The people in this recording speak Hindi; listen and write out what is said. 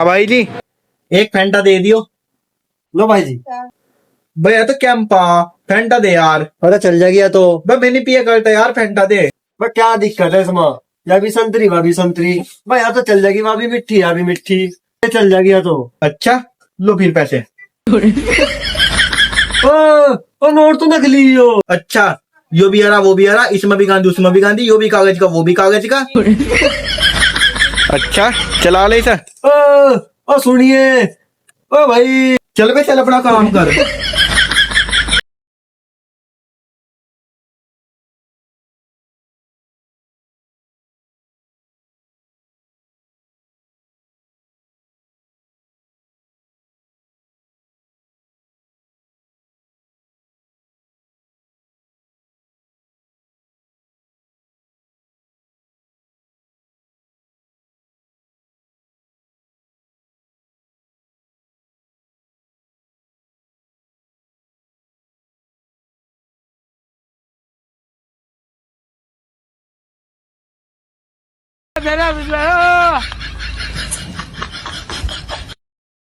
हाँ भाई जी। एक फैंटा दे दियो। लो भाई जी। भैया तो कैंपा फेंटा दे यार। पता चल जाएगी तो। भाई मैंने पिया करता यार फेंटा दे। भाई क्या दिक्कत है इसमें? या भी संतरी वह भी संतरी। भाई या तो चल जाएगी, वह भी मिट्टी या भी मिट्टी, ये चल जाएगी या तो। अच्छा लो फिर पैसे। ओ नोट तो नकली हो। अच्छा यो भी आ रहा वो भी आ रहा, इसमें भी गांधी उसमें भी गांधी, यो भी कागज का वो भी कागज का। अच्छा चला ले इसे। सुनिए। ओ भाई। चल बे चल अपना काम कर। Será,